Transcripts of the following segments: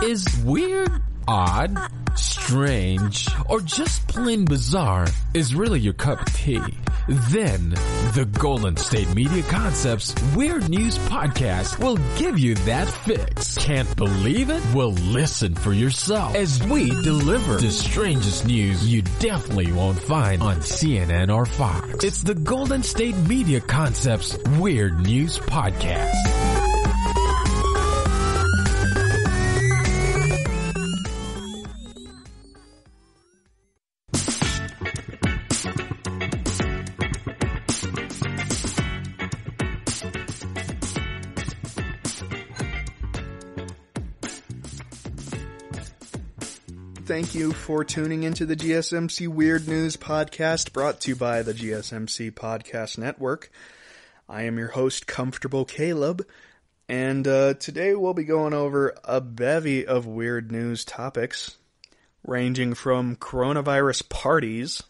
is weird, odd, strange, or just plain bizarre is really your cup of tea, then the Golden State Media Concepts Weird News Podcast will give you that fix. Can't believe it? Well, listen for yourself as we deliver the strangest news you definitely won't find on CNN or Fox. It's the Golden State Media Concepts Weird News Podcast. Thank you for tuning into the GSMC Weird News Podcast, brought to you by the GSMC Podcast Network. I am your host, Comfortable Caleb, and today we'll be going over a bevy of weird news topics, ranging from coronavirus parties,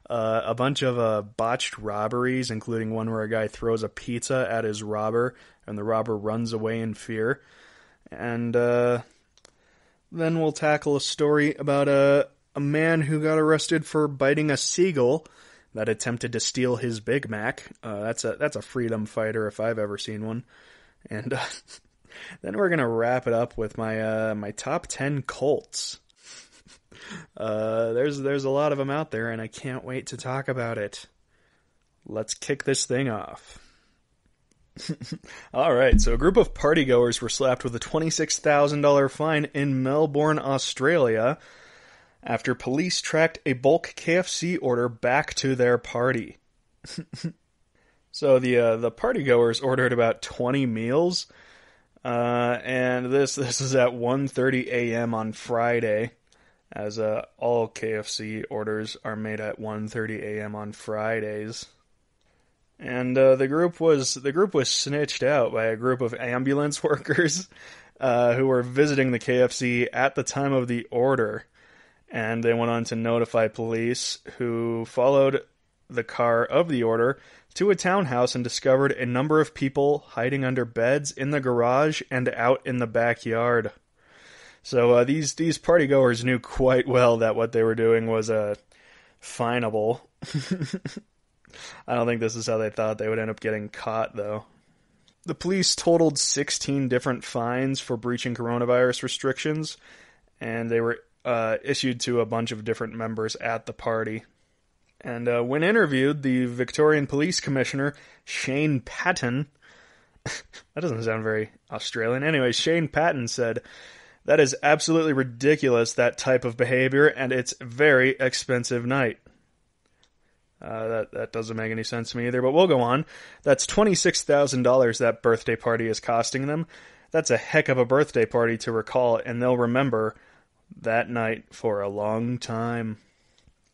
a bunch of botched robberies, including one where a guy throws a pizza at his robber, and the robber runs away in fear, and then we'll tackle a story about a man who got arrested for biting a seagull that attempted to steal his Big Mac. That's a freedom fighter if I've ever seen one. And then we're gonna wrap it up with my top 10 cults. There's a lot of them out there, and I can't wait to talk about it. Let's kick this thing off. Alright, so a group of partygoers were slapped with a $26,000 fine in Melbourne, Australia, after police tracked a bulk KFC order back to their party. So the partygoers ordered about 20 meals, and this is at 1:30 a.m. on Friday, as all KFC orders are made at 1:30 a.m. on Fridays. And the group was snitched out by a group of ambulance workers who were visiting the KFC at the time of the order. And they went on to notify police, who followed the car of the order to a townhouse and discovered a number of people hiding under beds in the garage and out in the backyard. So these partygoers knew quite well that what they were doing was finable. I don't think this is how they thought they would end up getting caught, though. The police totaled 16 different fines for breaching coronavirus restrictions, and they were issued to a bunch of different members at the party. And when interviewed, the Victorian Police Commissioner, Shane Patton, that doesn't sound very Australian. Anyway, Shane Patton said, "That is absolutely ridiculous, that type of behavior, and it's a very expensive night." That doesn't make any sense to me either, but we'll go on. That's $26,000 that birthday party is costing them. That's a heck of a birthday party to recall, and they'll remember that night for a long time.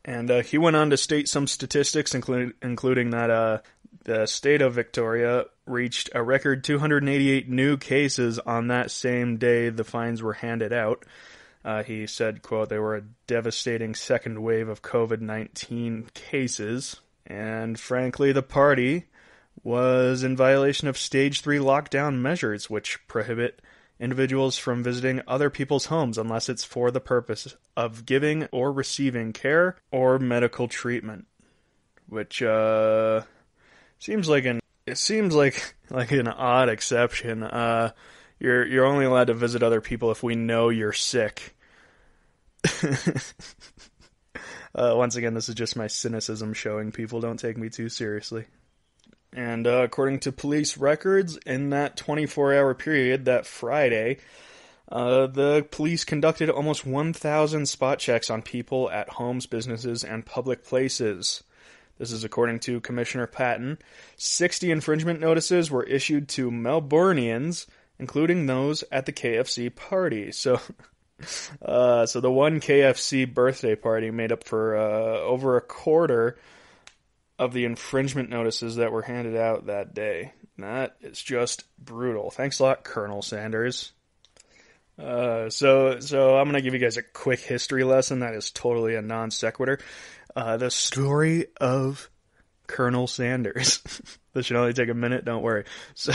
And he went on to state some statistics, including that the state of Victoria reached a record 288 new cases on that same day the fines were handed out. He said, quote, "They were a devastating second wave of COVID-19 cases, and frankly, the party was in violation of Stage 3 lockdown measures, which prohibit individuals from visiting other people's homes unless it's for the purpose of giving or receiving care or medical treatment." Which seems like an odd exception. You're only allowed to visit other people if we know you're sick. Once again, this is just my cynicism showing people don't take me too seriously. And according to police records, in that 24-hour period, that Friday, the police conducted almost 1,000 spot checks on people at homes, businesses, and public places. This is according to Commissioner Patton. 60 infringement notices were issued to Melbournians, including those at the KFC party. So the one KFC birthday party made up for over a quarter of the infringement notices that were handed out that day. That is just brutal. Thanks a lot, Colonel Sanders. So I'm going to give you guys a quick history lesson that is totally a non sequitur. The story of Colonel Sanders. This should only take a minute, don't worry. So,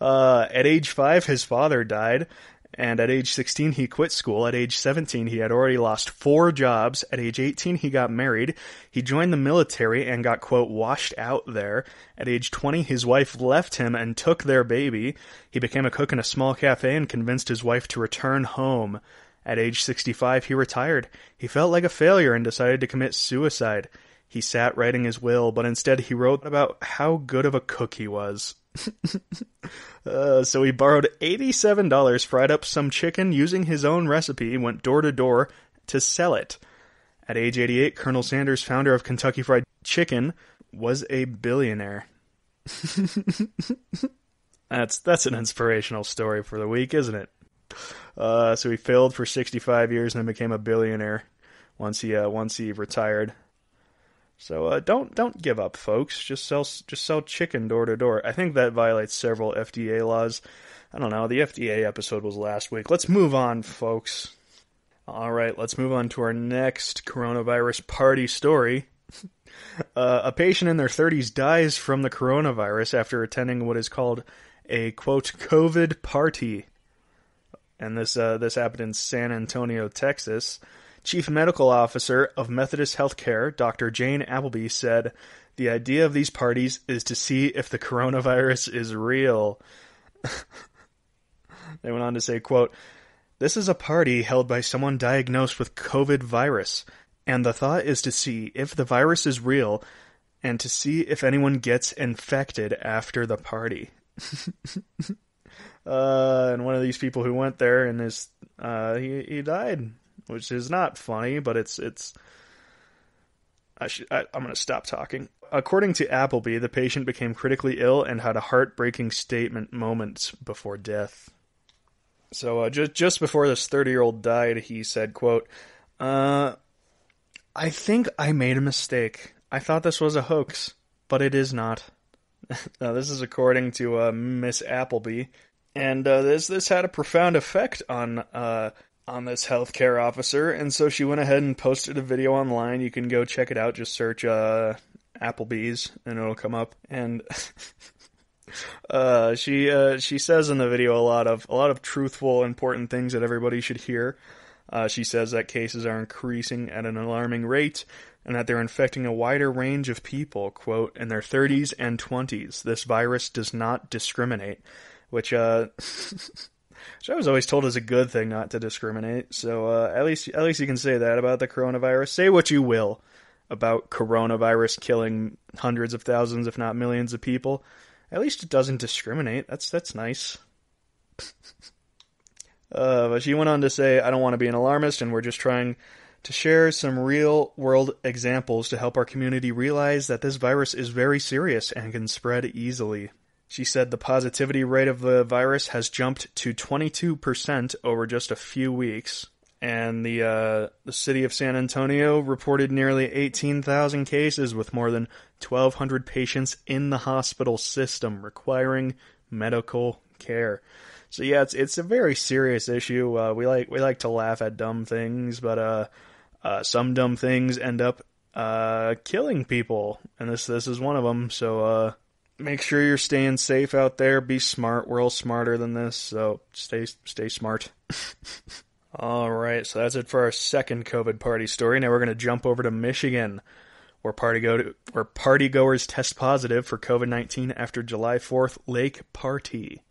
at age 5, his father died, And at age 16, he quit school. At age 17, he had already lost 4 jobs. At age 18, he got married. He joined the military and got, quote, washed out there. At age 20, his wife left him and took their baby. He became a cook in a small cafe and convinced his wife to return home. At age 65, he retired. He felt like a failure and decided to commit suicide. He sat writing his will, but instead he wrote about how good of a cook he was. So he borrowed $87, fried up some chicken using his own recipe, went door to door to sell it. At age 88, Colonel Sanders, founder of Kentucky Fried Chicken, was a billionaire. That's an inspirational story for the week, isn't it? So he failed for 65 years and then became a billionaire once he retired. So don't give up, folks. Just sell chicken door to door. I think that violates several FDA laws. I don't know. The FDA episode was last week. Let's move on, folks. All right, let's move on to our next coronavirus party story. A patient in their 30s dies from the coronavirus after attending what is called a, quote, COVID party. And this happened in San Antonio, Texas. Chief Medical Officer of Methodist Healthcare, Dr. Jane Appleby, said, "The idea of these parties is to see if the coronavirus is real." They went on to say, quote, "This is a party held by someone diagnosed with COVID virus, and the thought is to see if the virus is real and to see if anyone gets infected after the party." And one of these people who went there and he died. Which is not funny, but I'm going to stop talking. According to Appleby, the patient became critically ill and had a heartbreaking statement moments before death. So just before this 30-year-old died, he said, quote, "I think I made a mistake. I thought this was a hoax, but it is not." Now, this is according to Miss Appleby. And this had a profound effect on this healthcare officer, and so she went ahead and posted a video online. You can go check it out. Just search Applebee's, and it'll come up. And she says in the video a lot of truthful, important things that everybody should hear. She says that cases are increasing at an alarming rate, and that they're infecting a wider range of people, quote, in their 30s and 20s. This virus does not discriminate, which I was always told is a good thing, not to discriminate. So at least you can say that about the coronavirus. Say what you will about coronavirus killing hundreds of thousands, if not millions of people. At least it doesn't discriminate. That's nice. But she went on to say, "I don't want to be an alarmist, and we're just trying to share some real-world examples to help our community realize that this virus is very serious and can spread easily." She said the positivity rate of the virus has jumped to 22% over just a few weeks. And the city of San Antonio reported nearly 18,000 cases with more than 1,200 patients in the hospital system requiring medical care. So yeah, it's a very serious issue. We like to laugh at dumb things, but some dumb things end up killing people, and this is one of them. So make sure you're staying safe out there. Be smart. We're all smarter than this, so stay smart. All right, so that's it for our second COVID party story. Now we're going to jump over to Michigan, where partygoers test positive for COVID-19 after July 4th lake party.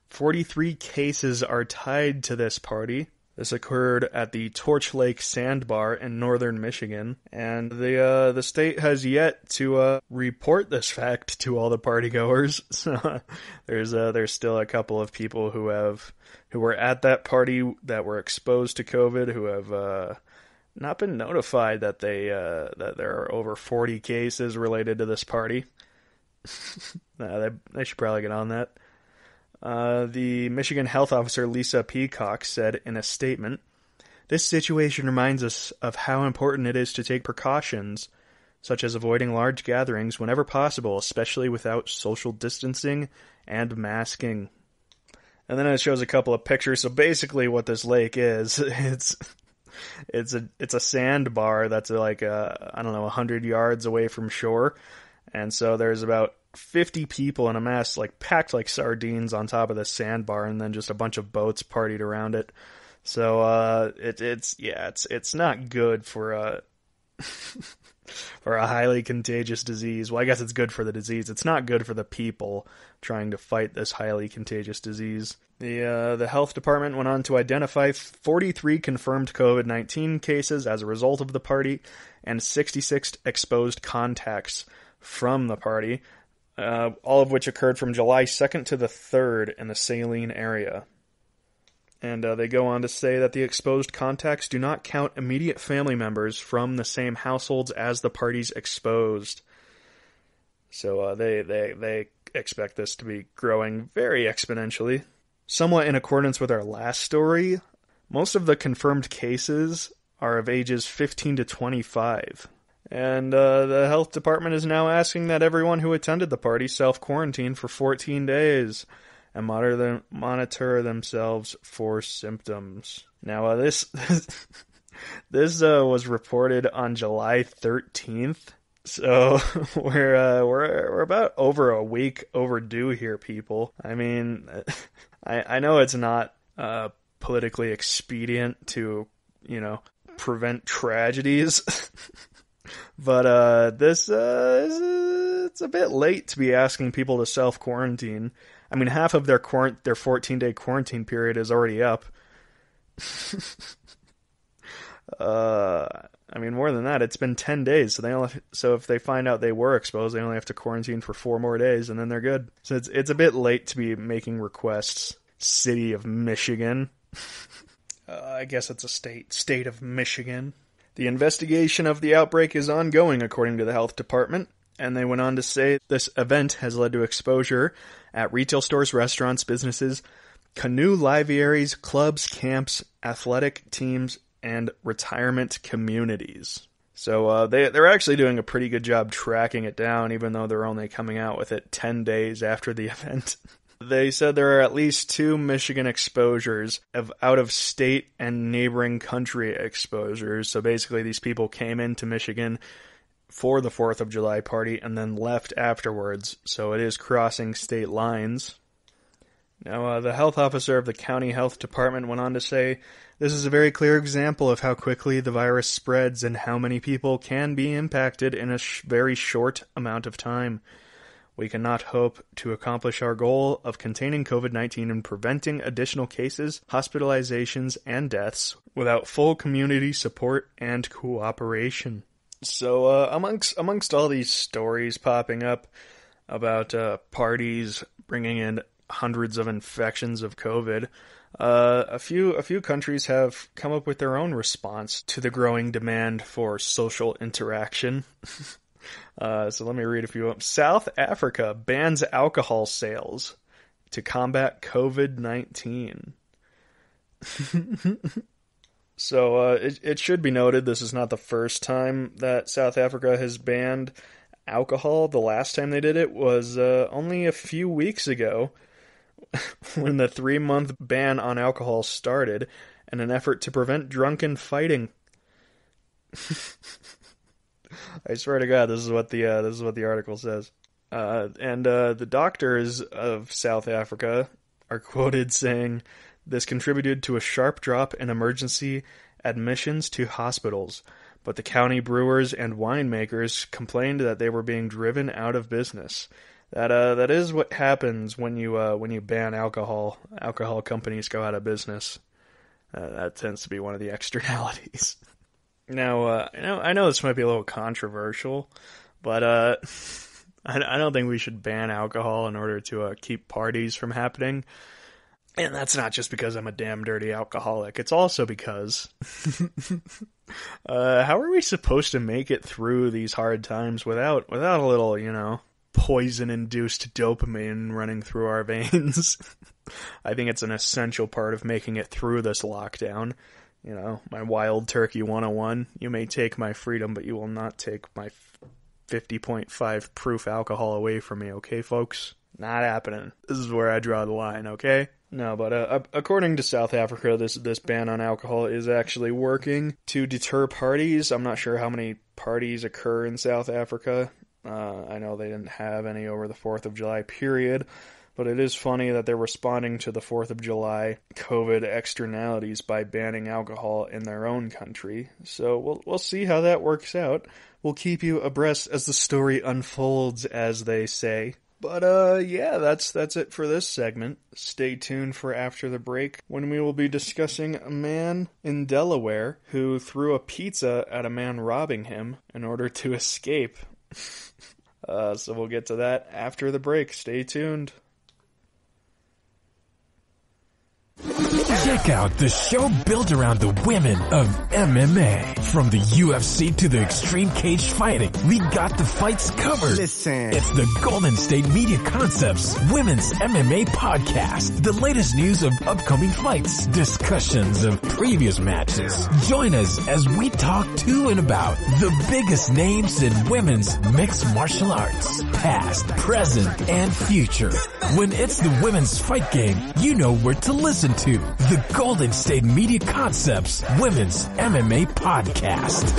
43 cases are tied to this party. This occurred at the Torch Lake Sandbar in northern Michigan, and the state has yet to report this fact to all the partygoers. So there's still a couple of people who were at that party that were exposed to COVID who have not been notified that that there are over 40 cases related to this party. They should probably get on that. The Michigan health officer Lisa Peacock said in a statement, "This situation reminds us of how important it is to take precautions, such as avoiding large gatherings whenever possible, especially without social distancing and masking." And then it shows a couple of pictures. So basically what this lake is, it's a sandbar that's like 100 yards away from shore. And so there's about 50 people in a mess, like packed like sardines on top of the sandbar, and then just a bunch of boats partied around it. So it's not good for for a highly contagious disease. Well, I guess it's good for the disease. It's not good for the people trying to fight this highly contagious disease. The health department went on to identify 43 confirmed COVID-19 cases as a result of the party and 66 exposed contacts from the party, all of which occurred from July 2nd to the 3rd in the Saline area. And they go on to say that the exposed contacts do not count immediate family members from the same households as the parties exposed. So they expect this to be growing very exponentially. Somewhat in accordance with our last story, most of the confirmed cases are of ages 15 to 25. And the health department is now asking that everyone who attended the party self-quarantine for 14 days and monitor themselves for symptoms. Now, this was reported on July 13th, so we're about over a week overdue here, people. I mean, I know it's not politically expedient to, prevent tragedies, but it's a bit late to be asking people to self-quarantine. I mean, half of their 14-day quarantine period is already up. I mean, more than that, it's been 10 days. So if they find out they were exposed, they only have to quarantine for 4 more days, and then they're good. So it's a bit late to be making requests. City of Michigan. I guess it's a state of Michigan. The investigation of the outbreak is ongoing, according to the health department. And they went on to say this event has led to exposure at retail stores, restaurants, businesses, canoe liveries, clubs, camps, athletic teams, and retirement communities. So they're actually doing a pretty good job tracking it down, even though they're only coming out with it 10 days after the event. They said there are at least 2 Michigan exposures of out-of-state and neighboring country exposures. So basically these people came into Michigan for the 4th of July party and then left afterwards, so it is crossing state lines. Now, the health officer of the county health department went on to say, "This is a very clear example of how quickly the virus spreads and how many people can be impacted in a very short amount of time. We cannot hope to accomplish our goal of containing COVID-19 and preventing additional cases, hospitalizations, and deaths without full community support and cooperation." So, amongst all these stories popping up about parties bringing in hundreds of infections of COVID, a few countries have come up with their own response to the growing demand for social interaction. So let me read a few of them. South Africa bans alcohol sales to combat COVID-19. So it should be noted this is not the first time that South Africa has banned alcohol. The last time they did it was only a few weeks ago when the 3-month ban on alcohol started in an effort to prevent drunken fighting. I swear to God, this is what the article says. And the doctors of South Africa are quoted saying, "This contributed to a sharp drop in emergency admissions to hospitals, but the county brewers and winemakers complained that they were being driven out of business." That is what happens when you ban alcohol. Alcohol companies go out of business. That tends to be one of the externalities. Now, I know this might be a little controversial, but I don't think we should ban alcohol in order to keep parties from happening. And that's not just because I'm a damn dirty alcoholic. It's also because how are we supposed to make it through these hard times without a little, poison-induced dopamine running through our veins? I think it's an essential part of making it through this lockdown. My wild turkey 101. You may take my freedom, but you will not take my 50.5 proof alcohol away from me, okay, folks? Not happening. This is where I draw the line, okay? No, but according to South Africa, this ban on alcohol is actually working to deter parties. I'm not sure how many parties occur in South Africa. I know they didn't have any over the 4th of July period, but it is funny that they're responding to the 4th of July COVID externalities by banning alcohol in their own country. So we'll see how that works out. We'll keep you abreast as the story unfolds, as they say. But yeah, that's it for this segment. Stay tuned for after the break, when we will be discussing a man in Delaware who threw a pizza at a man robbing him in order to escape. So we'll get to that after the break. Stay tuned. Check out the show built around the women of MMA. From the UFC to the extreme cage fighting, we got the fights covered. Listen. It's the Golden State Media Concepts Women's MMA Podcast. The latest news of upcoming fights, discussions of previous matches. Join us as we talk to and about the biggest names in women's mixed martial arts, past, present, and future. When it's the women's fight game, you know where to listen to. The Golden State Media Concepts Women's MMA Podcast.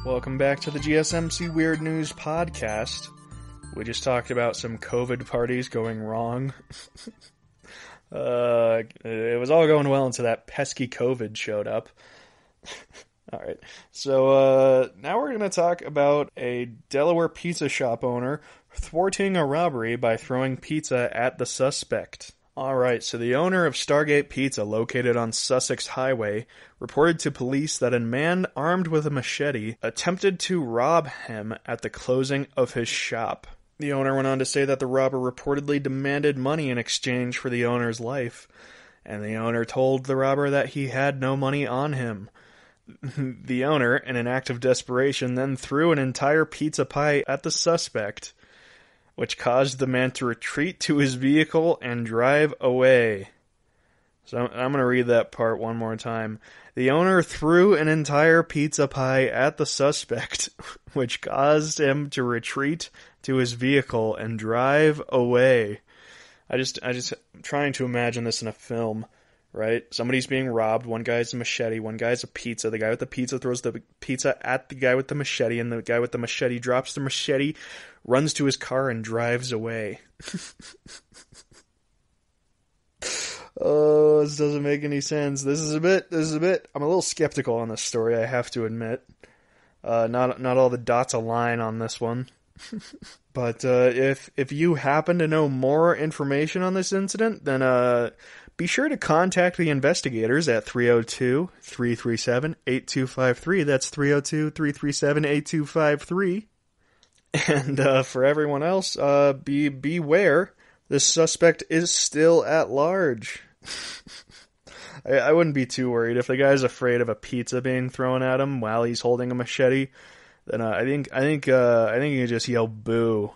Welcome back to the GSMC Weird News Podcast. We just talked about some COVID parties going wrong. It was all going well until that pesky COVID showed up. Alright, so now we're going to talk about a Delaware pizza shop owner thwarting a robbery by throwing pizza at the suspect. Alright, so the owner of Stargate Pizza, located on Sussex Highway, reported to police that a man armed with a machete attempted to rob him at the closing of his shop. The owner went on to say that the robber reportedly demanded money in exchange for the owner's life, and the owner told the robber that he had no money on him. The owner, in an act of desperation, then threw an entire pizza pie at the suspect, which caused the man to retreat to his vehicle and drive away. So I'm going to read that part one more time. The owner threw an entire pizza pie at the suspect, which caused him to retreat to his vehicle and drive away. I'm trying to imagine this in a film, right? Somebody's being robbed. One guy's a machete. One guy's a pizza. The guy with the pizza throws the pizza at the guy with the machete, and the guy with the machete drops the machete, runs to his car, and drives away. Oh, this doesn't make any sense. This is a bit, I'm a little skeptical on this story, I have to admit. Not all the dots align on this one. But, if you happen to know more information on this incident, then, be sure to contact the investigators at 302-337-8253. That's 302-337-8253. And, for everyone else, beware. This suspect is still at large. I wouldn't be too worried. If the guy's afraid of a pizza being thrown at him while he's holding a machete, then I think you can just yell boo.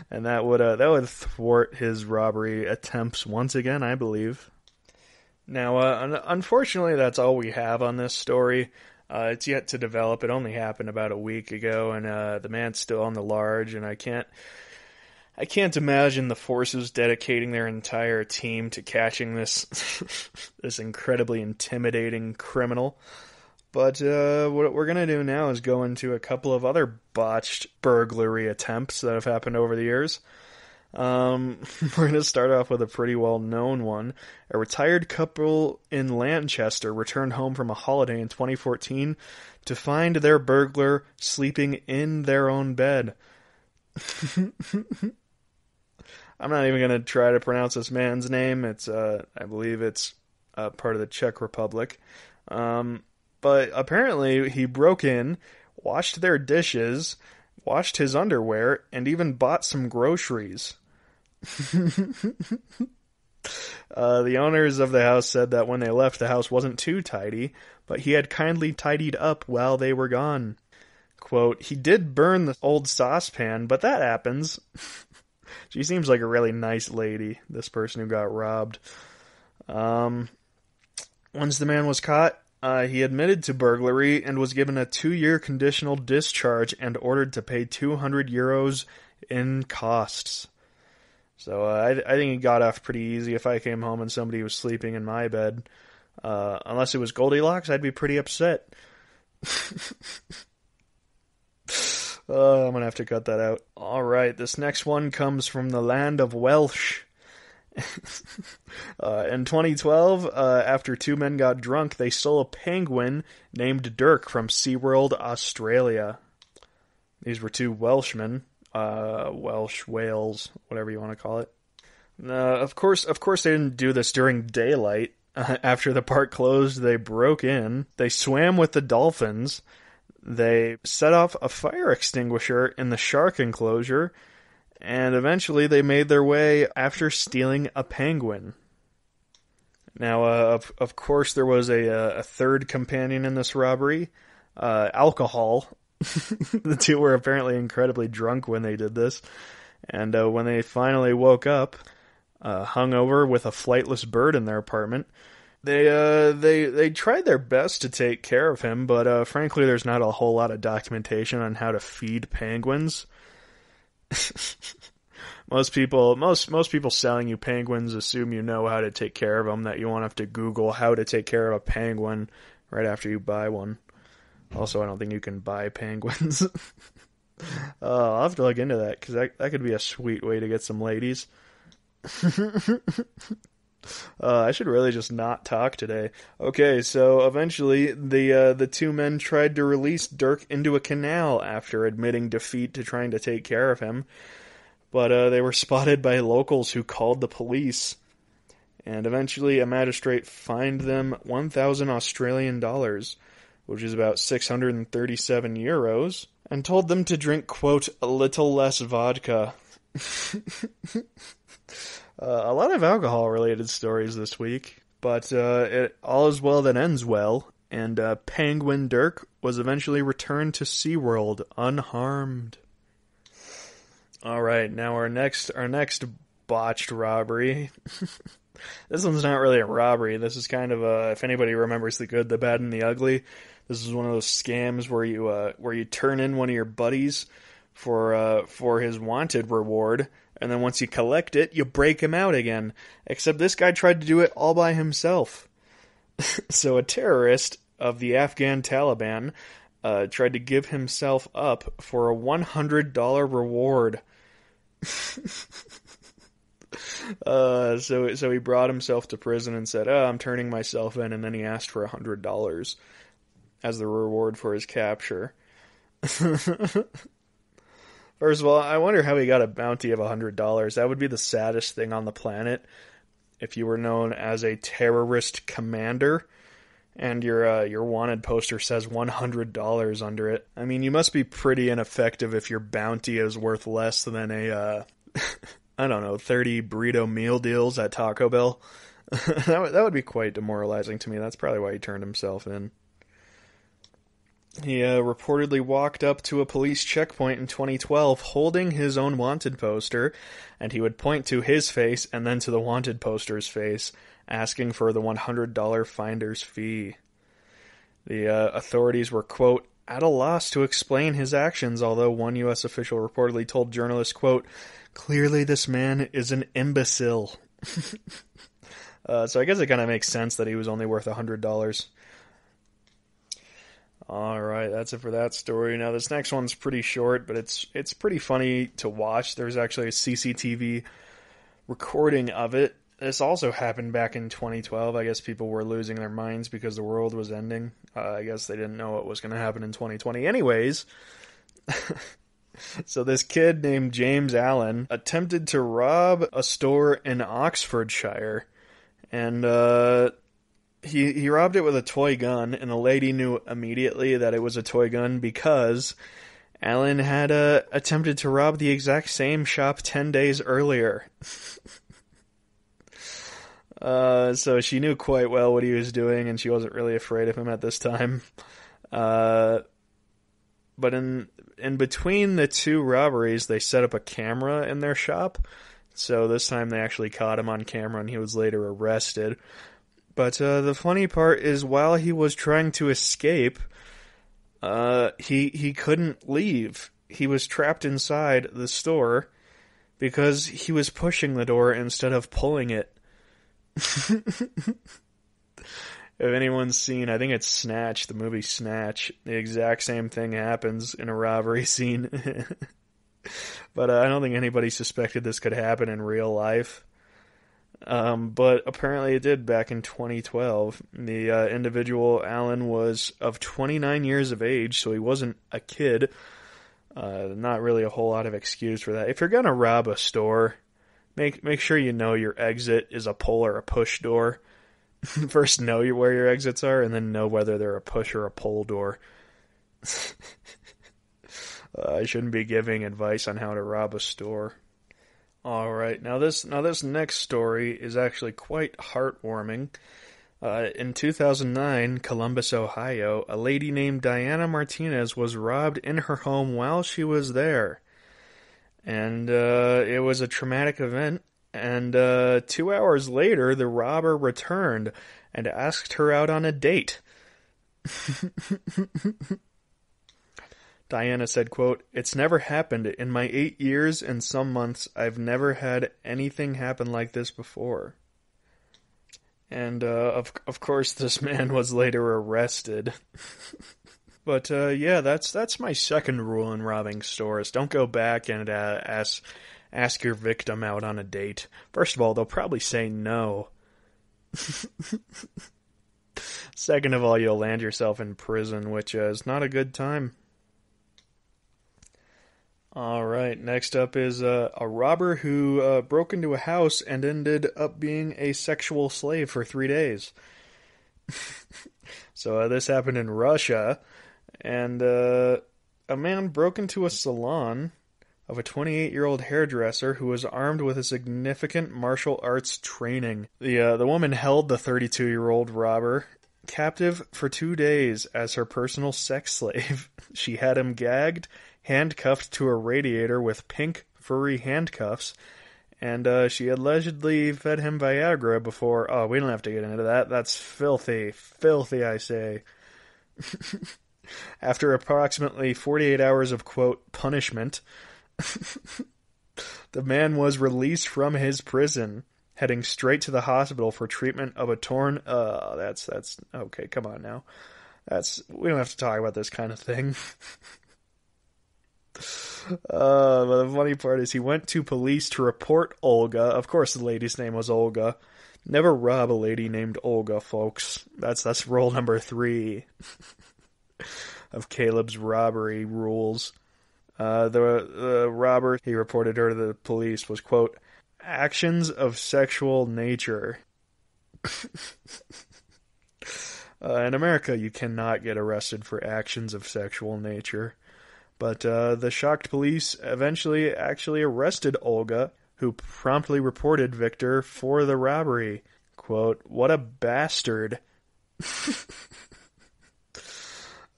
And that would thwart his robbery attempts once again, I believe. Now, unfortunately, that's all we have on this story. It's yet to develop. It only happened about a week ago, and the man's still on the large, and I can't imagine the forces dedicating their entire team to catching this this incredibly intimidating criminal. But what we're going to do now is go into a couple of other botched burglary attempts that have happened over the years. We're going to start off with a pretty well-known one. A retired couple in Lancaster returned home from a holiday in 2014 to find their burglar sleeping in their own bed. I'm not even going to try to pronounce this man's name. It's, I believe it's part of the Czech Republic. But apparently he broke in, washed their dishes, washed his underwear, and even bought some groceries. The owners of the house said that when they left, the house wasn't too tidy, but he had kindly tidied up while they were gone. Quote, he did burn the old saucepan, but that happens. She seems like a really nice lady, this person who got robbed. Once the man was caught, He admitted to burglary and was given a 2-year conditional discharge and ordered to pay €200 in costs. So I think he got off pretty easy. If I came home and somebody was sleeping in my bed, unless it was Goldilocks, I'd be pretty upset. I'm going to have to cut that out. Alright, this next one comes from the land of Welsh. In 2012, after 2 men got drunk, they stole a penguin named Dirk from SeaWorld, Australia. These were 2 Welshmen. Welsh whales, whatever you want to call it. Of course they didn't do this during daylight. After the park closed, they broke in. They swam with the dolphins. They set off a fire extinguisher in the shark enclosure, and eventually they made their way after stealing a penguin. Now, of course, there was a third companion in this robbery, alcohol. The 2 were apparently incredibly drunk when they did this, and when they finally woke up, hungover with a flightless bird in their apartment, they tried their best to take care of him, but frankly, there's not a whole lot of documentation on how to feed penguins. Most people selling you penguins assume you know how to take care of them, that you won't have to Google how to take care of a penguin right after you buy one. Also, I don't think you can buy penguins. I'll have to look into that, because that could be a sweet way to get some ladies. I should really just not talk today. Okay, so eventually the 2 men tried to release Dirk into a canal after admitting defeat to trying to take care of him. But they were spotted by locals who called the police. And eventually a magistrate fined them 1,000 Australian dollars, which is about 637 euros, and told them to drink, quote, a little less vodka. A lot of alcohol-related stories this week, but all is well that ends well, and Penguin Dirk was eventually returned to SeaWorld unharmed. Alright, now our next botched robbery. This one's not really a robbery. This is kind of if anybody remembers The Good, the Bad, and the Ugly, this is one of those scams where you turn in one of your buddies for his wanted reward, and then once you collect it, you break him out again. Except this guy tried to do it all by himself. So a terrorist of the Afghan Taliban tried to give himself up for a $100 reward. So he brought himself to prison and said, I'm turning myself in, and then he asked for $100 as the reward for his capture. First of all, I wonder how he got a bounty of $100. That would be the saddest thing on the planet if you were known as a terrorist commander and your wanted poster says $100 under it. I mean, you must be pretty ineffective if your bounty is worth less than a, I don't know, 30 burrito meal deals at Taco Bell. That would be quite demoralizing to me. That's probably why he turned himself in. He reportedly walked up to a police checkpoint in 2012 holding his own wanted poster, and he would point to his face and then to the wanted poster's face, asking for the $100 finder's fee. The authorities were, quote, at a loss to explain his actions, although one U.S. official reportedly told journalists, quote, clearly this man is an imbecile. So I guess it kind of makes sense that he was only worth $100. Alright, that's it for that story. Now this next one's pretty short, but it's pretty funny to watch. There's actually a CCTV recording of it. This also happened back in 2012. I guess people were losing their minds because the world was ending. I guess they didn't know what was going to happen in 2020. Anyways, so this kid named James Allen attempted to rob a store in Oxfordshire, and he robbed it with a toy gun, and the lady knew immediately that it was a toy gun because Allen had attempted to rob the exact same shop 10 days earlier. So she knew quite well what he was doing, and she wasn't really afraid of him at this time. But in between the two robberies, they set up a camera in their shop. So this time they actually caught him on camera, and he was later arrested. But the funny part is, while he was trying to escape, he couldn't leave. He was trapped inside the store because he was pushing the door instead of pulling it. If anyone's seen, I think it's Snatch, the movie Snatch, the exact same thing happens in a robbery scene. But I don't think anybody suspected this could happen in real life. But apparently it did back in 2012. The individual, Alan, was of 29 years of age, so he wasn't a kid. Not really a whole lot of excuse for that. If you're gonna rob a store, make sure you know your exit is a pull or a push door. First know where your exits are, and then know whether they're a push or a pull door. I shouldn't be giving advice on how to rob a store. Alright, now this next story is actually quite heartwarming. In 2009, Columbus, Ohio, a lady named Diana Martinez was robbed in her home while she was there. And it was a traumatic event. And 2 hours later, the robber returned and asked her out on a date. Diana said, quote, "It's never happened. In my 8 years and some months, I've never had anything happen like this before." And, of course, this man was later arrested. But, yeah, that's my second rule in robbing stores. Don't go back and ask your victim out on a date. First of all, they'll probably say no. Second of all, you'll land yourself in prison, which is not a good time. Alright, next up is a robber who broke into a house and ended up being a sexual slave for 3 days. So this happened in Russia, and a man broke into a salon of a 28-year-old hairdresser who was armed with a significant martial arts training. The woman held the 32-year-old robber captive for 2 days as her personal sex slave. She had him gagged, handcuffed to a radiator with pink, furry handcuffs, and she allegedly fed him Viagra before... Oh, we don't have to get into that. That's filthy. Filthy, I say. After approximately 48 hours of, quote, punishment, the man was released from his prison, heading straight to the hospital for treatment of a torn... that's... Okay, come on now. We don't have to talk about this kind of thing. But the funny part is he went to police to report Olga. Of course the lady's name was Olga. Never rob a lady named Olga, folks. That's rule number 3 of Caleb's robbery rules. The robber, he reported her to the police, was, quote, actions of sexual nature. In America, you cannot get arrested for actions of sexual nature. But the shocked police eventually actually arrested Olga, who promptly reported Victor for the robbery. Quote, "What a bastard." She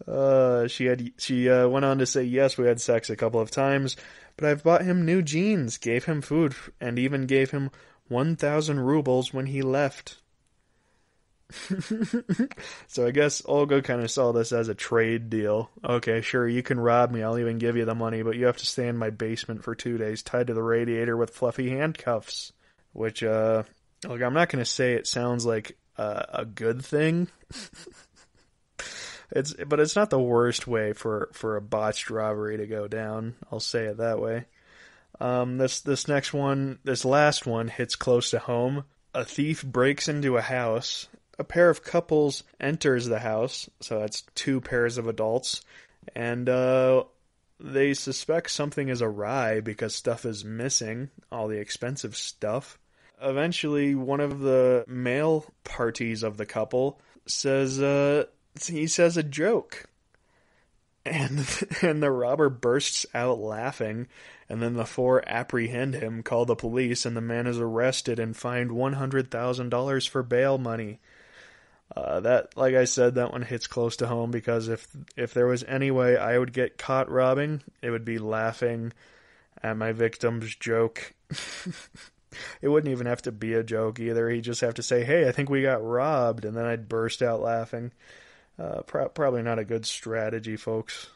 went on to say, "Yes, we had sex a couple of times, but I've bought him new jeans, gave him food, and even gave him 1,000 rubles when he left." So I guess Olga kind of saw this as a trade deal. Okay, sure, you can rob me, I'll even give you the money, but you have to stay in my basement for 2 days tied to the radiator with fluffy handcuffs. Which, look, I'm not going to say it sounds like a good thing. But it's not the worst way for a botched robbery to go down. I'll say it that way. This last one hits close to home. A thief breaks into a house. A pair of couples enters the house, so that's 2 pairs of adults, and they suspect something is awry because stuff is missing, all the expensive stuff. Eventually, one of the male parties of the couple says a joke, and the robber bursts out laughing, and then the 4 apprehend him, call the police, and the man is arrested and fined $100,000 for bail money. That, like I said, that one hits close to home because if there was any way I would get caught robbing, it would be laughing at my victim's joke. It wouldn't even have to be a joke either. He'd just have to say, hey, I think we got robbed, and then I'd burst out laughing. Probably not a good strategy, folks.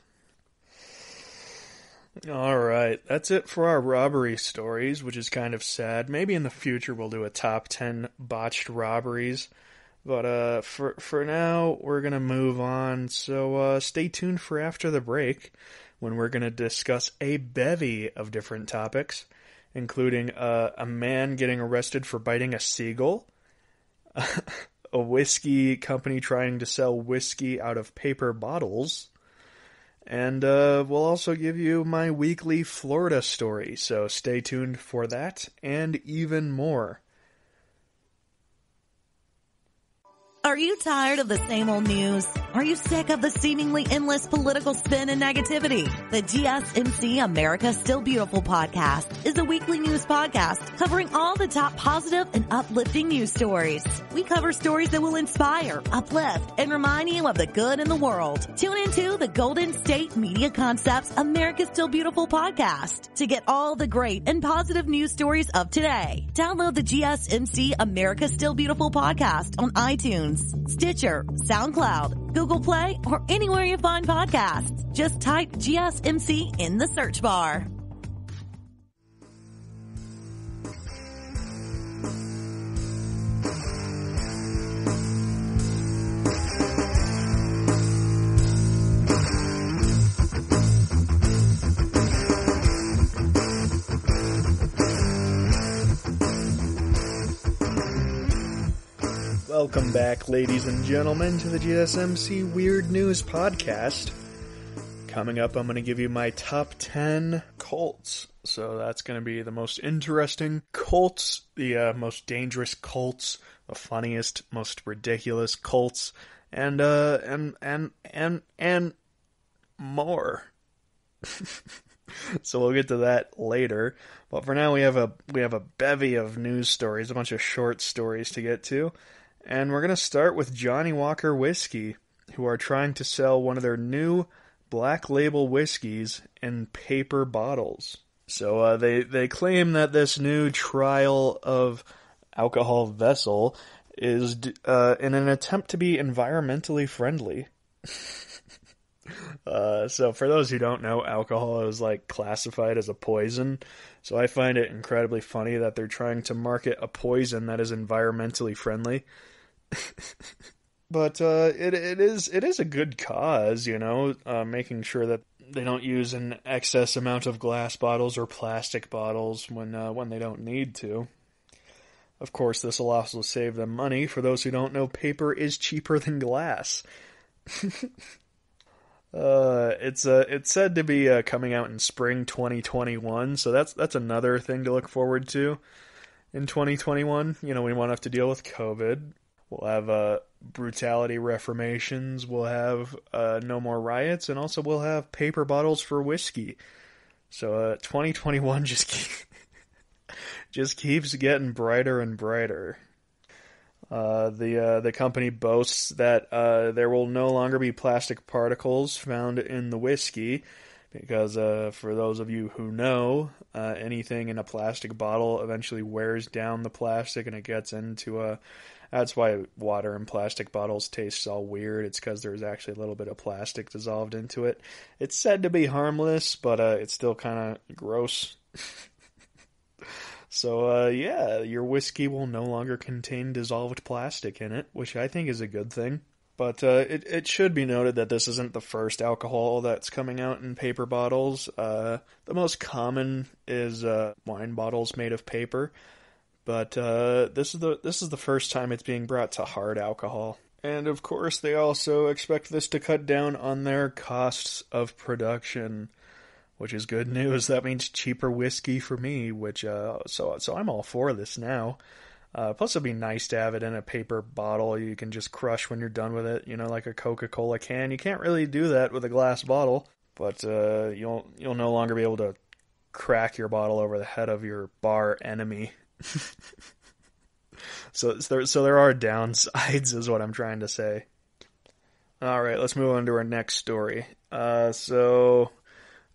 Alright, that's it for our robbery stories, which is kind of sad. Maybe in the future we'll do a top 10 botched robberies. But for now, we're going to move on. So stay tuned for after the break, when we're going to discuss a bevy of different topics, including a man getting arrested for biting a seagull, a whiskey company trying to sell whiskey out of paper bottles, and we'll also give you my weekly Florida story, so stay tuned for that and even more. Are you tired of the same old news? Are you sick of the seemingly endless political spin and negativity? The GSMC America Still Beautiful podcast is a weekly news podcast covering all the top positive and uplifting news stories. We cover stories that will inspire, uplift, and remind you of the good in the world. Tune into the Golden State Media Concepts America Still Beautiful podcast to get all the great and positive news stories of today. Download the GSMC America Still Beautiful podcast on iTunes, Stitcher, SoundCloud, Google Play, or anywhere you find podcasts. Just type GSMC in the search bar. Welcome back, ladies and gentlemen, to the GSMC Weird News Podcast. Coming up, I'm going to give you my top 10 cults. So that's going to be the most interesting cults, the most dangerous cults, the funniest, most ridiculous cults, and more. So we'll get to that later. But for now, we have a bevy of news stories, a bunch of short stories to get to. And we're going to start with Johnny Walker Whiskey, who are trying to sell one of their new black label whiskeys in paper bottles. So they claim that this new trial of alcohol vessel is in an attempt to be environmentally friendly. So for those who don't know, alcohol is classified as a poison. So I find it incredibly funny that they're trying to market a poison that is environmentally friendly. But it is a good cause, making sure that they don't use an excess amount of glass bottles or plastic bottles when they don't need to. Of course, this will also save them money. For those who don't know, paper is cheaper than glass. It's said to be coming out in spring 2021, so that's another thing to look forward to in 2021. We won't have to deal with COVID. We'll have brutality reformations, we'll have no more riots, and also we'll have paper bottles for whiskey. So 2021 just keeps getting brighter and brighter. The company boasts that there will no longer be plastic particles found in the whiskey, because for those of you who know, anything in a plastic bottle eventually wears down the plastic and it gets into that's why water in plastic bottles tastes all weird. It's because there's actually a little bit of plastic dissolved into it. It's said to be harmless, but it's still kind of gross. So, your whiskey will no longer contain dissolved plastic in it, which I think is a good thing. But it should be noted that this isn't the first alcohol that's coming out in paper bottles. The most common is wine bottles made of paper. But this is the first time it's being brought to hard alcohol. And of course, they also expect this to cut down on their costs of production, which is good news. That means cheaper whiskey for me, which so I'm all for this now. Plus, it'd be nice to have it in a paper bottle you can just crush when you're done with it, like a Coca-Cola can. You can't really do that with a glass bottle, but you'll no longer be able to crack your bottle over the head of your bar enemy. So there are downsides, is what I'm trying to say. All right, let's move on to our next story. So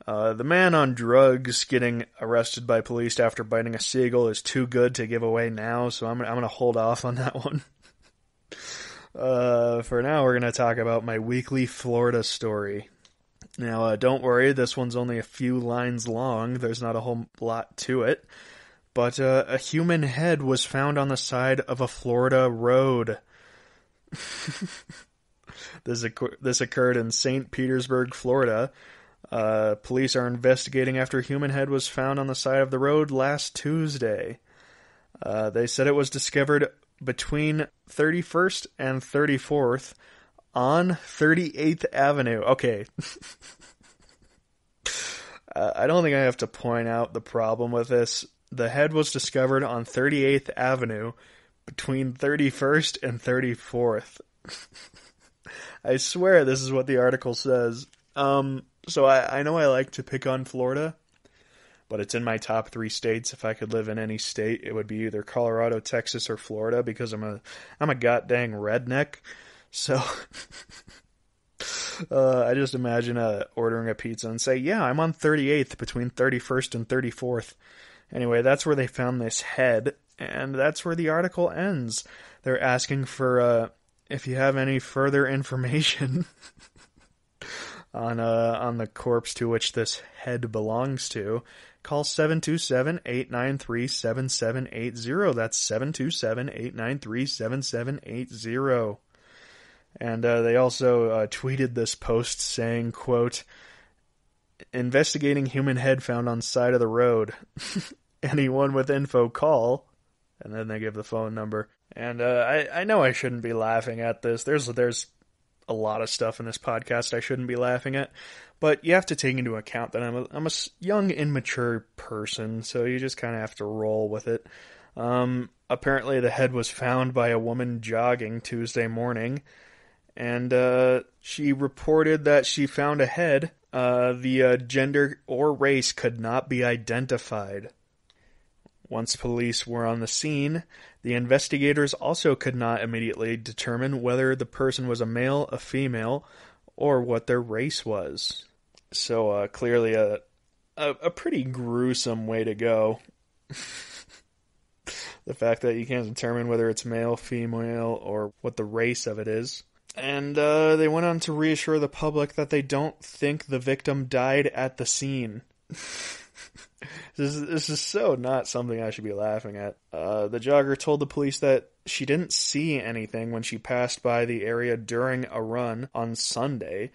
The man on drugs getting arrested by police after biting a seagull is too good to give away now, so I'm going to hold off on that one. For now, we're going to talk about my weekly Florida story. Now, don't worry, this one's only a few lines long. There's not a whole lot to it. But a human head was found on the side of a Florida road. This occurred in St. Petersburg, Florida. Police are investigating after a human head was found on the side of the road last Tuesday. They said it was discovered between 31st and 34th on 38th Avenue. Okay. I don't think I have to point out the problem with this. The head was discovered on 38th Avenue between 31st and 34th. I swear this is what the article says. So I know I like to pick on Florida, but it's in my top 3 states. If I could live in any state, it would be either Colorado, Texas, or Florida, because I'm a goddamn redneck. So I just imagine ordering a pizza and say, yeah, I'm on 38th between 31st and 34th. Anyway, that's where they found this head, and that's where the article ends. They're asking for if you have any further information on the corpse to which this head belongs to. Call 727-893-7780. That's 727-893-7780. And they also tweeted this post saying, quote, investigating human head found on side of the road. Anyone with info, call. And then they give the phone number. And I know I shouldn't be laughing at this. There's a lot of stuff in this podcast I shouldn't be laughing at. But you have to take into account that I'm a young, immature person, so you just kind of have to roll with it. Apparently the head was found by a woman jogging Tuesday morning, and she reported that she found a head. The gender or race could not be identified. Once police were on the scene, the investigators also could not immediately determine whether the person was a male, a female, or what their race was. So clearly a pretty gruesome way to go. The fact that you can't determine whether it's male, female, or what the race of it is. And they went on to reassure the public that they don't think the victim died at the scene. This is so not something I should be laughing at. The jogger told the police that she didn't see anything when she passed by the area during a run on Sunday,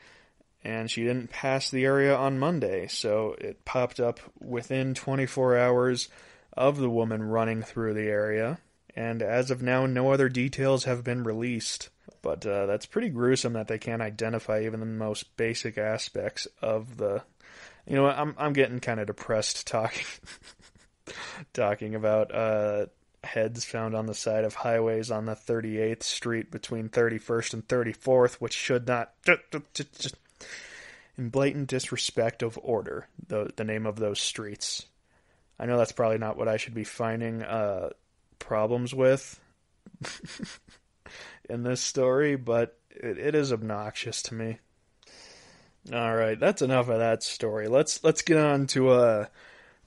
and she didn't pass the area on Monday, so it popped up within 24 hours of the woman running through the area, and as of now, no other details have been released. But that's pretty gruesome that they can't identify even the most basic aspects of the... You know what, I'm getting kind of depressed talking about heads found on the side of highways on the 38th Street between 31st and 34th, which should not... in blatant disrespect of order, the name of those streets. I know that's probably not what I should be finding problems with in this story, but it is obnoxious to me. Alright, that's enough of that story. Let's get on to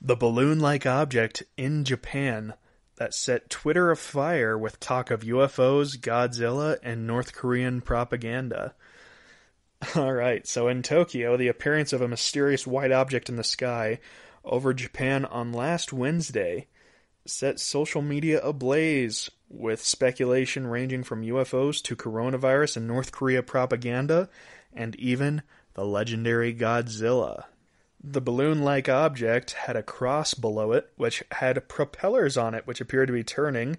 the balloon-like object in Japan that set Twitter afire with talk of UFOs, Godzilla, and North Korean propaganda. Alright, so in Tokyo, the appearance of a mysterious white object in the sky over Japan on last Wednesday set social media ablaze, with speculation ranging from UFOs to coronavirus and North Korea propaganda, and even the legendary Godzilla. The balloon-like object had a cross below it, which had propellers on it, which appeared to be turning.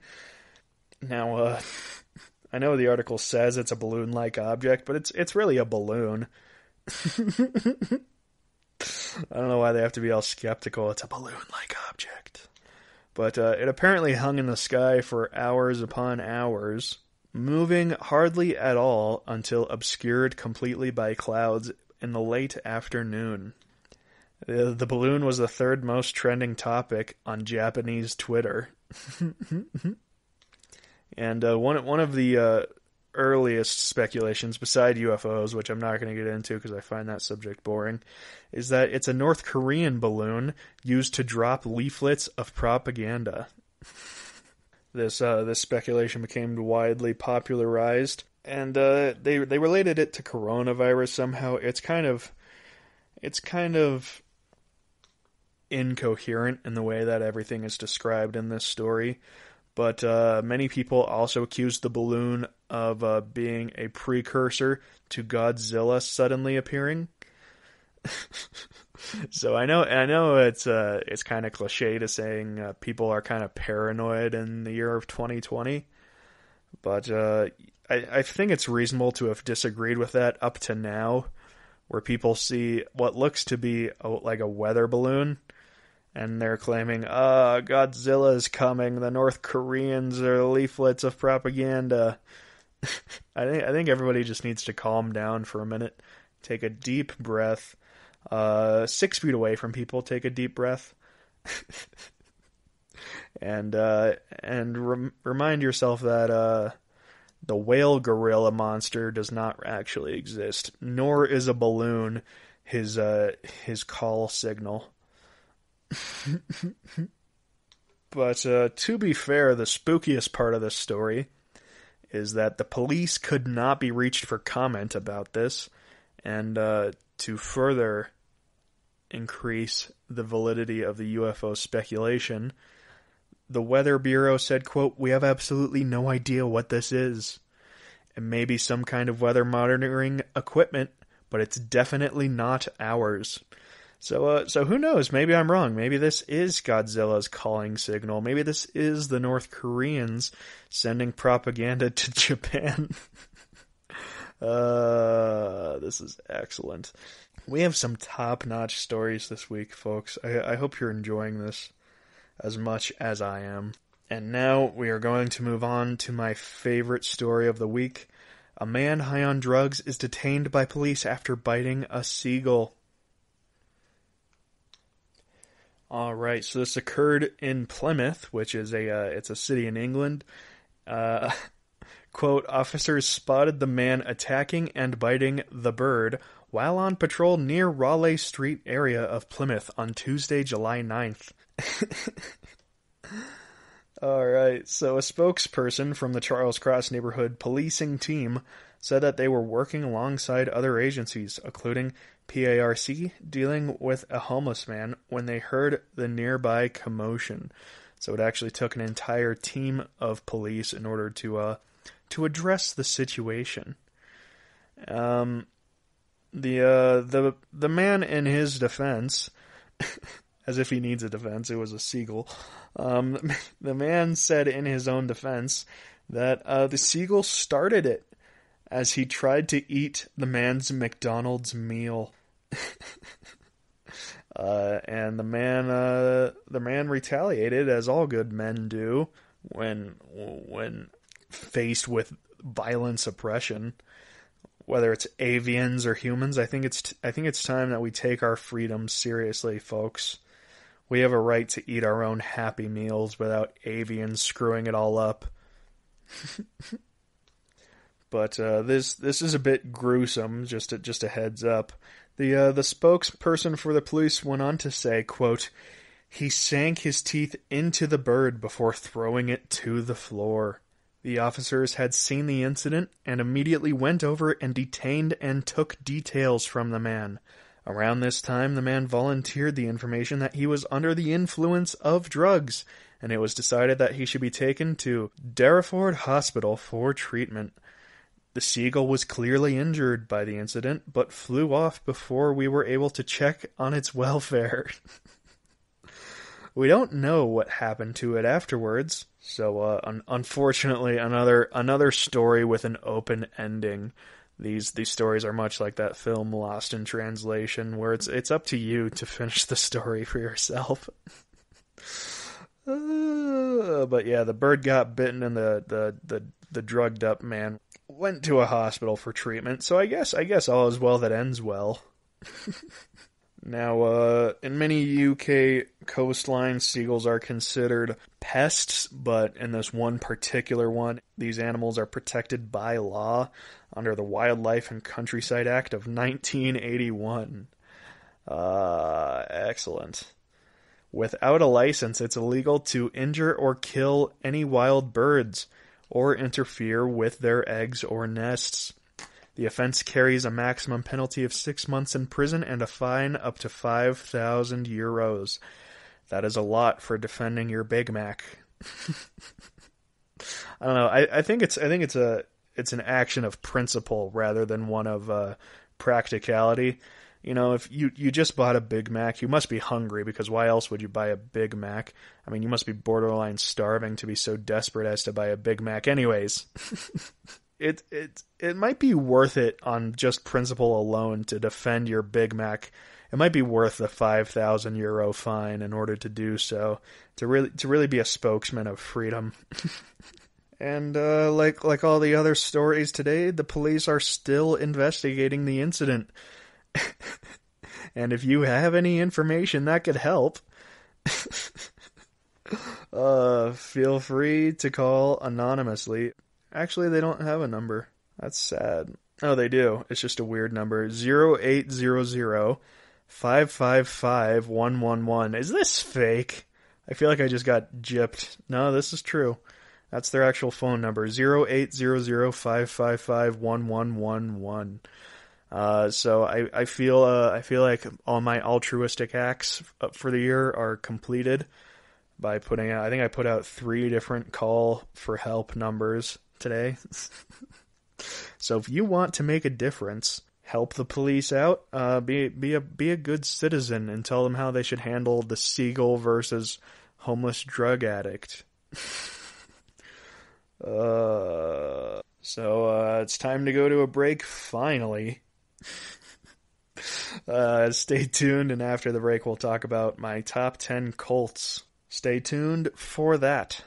Now, I know the article says it's a balloon-like object, but it's really a balloon. I don't know why they have to be all skeptical. It's a balloon-like object. But it apparently hung in the sky for hours upon hours, moving hardly at all until obscured completely by clouds in the late afternoon. The balloon was the third most trending topic on Japanese Twitter. And one of the earliest speculations, beside UFOs, which I'm not going to get into because I find that subject boring, is that it's a North Korean balloon used to drop leaflets of propaganda. This speculation became widely popularized, and they related it to coronavirus somehow. It's kind of incoherent in the way that everything is described in this story. But many people also accused the balloon of being a precursor to Godzilla suddenly appearing. So I know it's kind of cliche to saying people are kind of paranoid in the year of 2020, but I think it's reasonable to have disagreed with that up to now, where people see what looks to be like a weather balloon, and they're claiming, Godzilla is coming, the North Koreans are leaflets of propaganda. I think everybody just needs to calm down for a minute, take a deep breath. 6 feet away from people, take a deep breath, and remind yourself that the whale gorilla monster does not actually exist, nor is a balloon his call signal. But to be fair, the spookiest part of this story is that the police could not be reached for comment about this, and to further increase the validity of the UFO speculation, the Weather Bureau said, quote, "We have absolutely no idea what this is. It may be some kind of weather monitoring equipment, but it's definitely not ours." So who knows? Maybe I'm wrong. Maybe this is Godzilla's calling signal. Maybe this is the North Koreans sending propaganda to Japan. This is excellent. We have some top-notch stories this week, folks. I hope you're enjoying this as much as I am. And now we are going to move on to my favorite story of the week. A man high on drugs is detained by police after biting a seagull. All right, so this occurred in Plymouth, which is it's a city in England. Quote, "Officers spotted the man attacking and biting the bird while on patrol near Raleigh Street area of Plymouth on Tuesday, July 9th. All right, so a spokesperson from the Charles Cross neighborhood policing team said that they were working alongside other agencies, including PARC, dealing with a homeless man when they heard the nearby commotion. So it actually took an entire team of police in order to address the situation. The man, in his defense, as if he needs a defense, it was a seagull. The man said in his own defense that the seagull started it as he tried to eat the man's McDonald's meal. And the man retaliated, as all good men do when faced with violent suppression, whether it's avians or humans. I think it's time that we take our freedom seriously, folks. We have a right to eat our own Happy Meals without avians screwing it all up. But this is a bit gruesome. Just a heads up. The spokesperson for the police went on to say, quote, "He sank his teeth into the bird before throwing it to the floor. The officers had seen the incident and immediately went over and detained and took details from the man. Around this time, the man volunteered the information that he was under the influence of drugs, and it was decided that he should be taken to Derriford Hospital for treatment. The seagull was clearly injured by the incident, but flew off before we were able to check on its welfare." We don't know what happened to it afterwards, so unfortunately another story with an open ending. These stories are much like that film Lost in Translation, where it's up to you to finish the story for yourself. But yeah, the bird got bitten, and the drugged up man went to a hospital for treatment. So I guess all is well that ends well. Now, in many UK coastlines, seagulls are considered pests, but in this one particular one, these animals are protected by law under the Wildlife and Countryside Act of 1981. Excellent. Without a license, it's illegal to injure or kill any wild birds or interfere with their eggs or nests. The offense carries a maximum penalty of 6 months in prison and a fine up to €5,000. That is a lot for defending your Big Mac. I don't know. I think it's an action of principle rather than one of practicality. You know, if you just bought a Big Mac, you must be hungry, because why else would you buy a Big Mac? I mean, you must be borderline starving to be so desperate as to buy a Big Mac. Anyways. It might be worth it on just principle alone to defend your Big Mac. It might be worth the €5,000 fine in order to do so, to really be a spokesman of freedom. And like all the other stories today, the police are still investigating the incident. And if you have any information that could help, feel free to call anonymously. Actually, they don't have a number. That's sad. Oh, they do. It's just a weird number. 0800-555-111. Is this fake? I feel like I just got gypped. No, this is true. That's their actual phone number. 0800-555-1111. So I feel like all my altruistic acts for the year are completed by putting out, I think I put out 3 different call for help numbers today. So if you want to make a difference, help the police out, be a good citizen and tell them how they should handle the seagull versus homeless drug addict. So it's time to go to a break finally. Stay tuned, and after the break we'll talk about my top 10 cults. Stay tuned for that.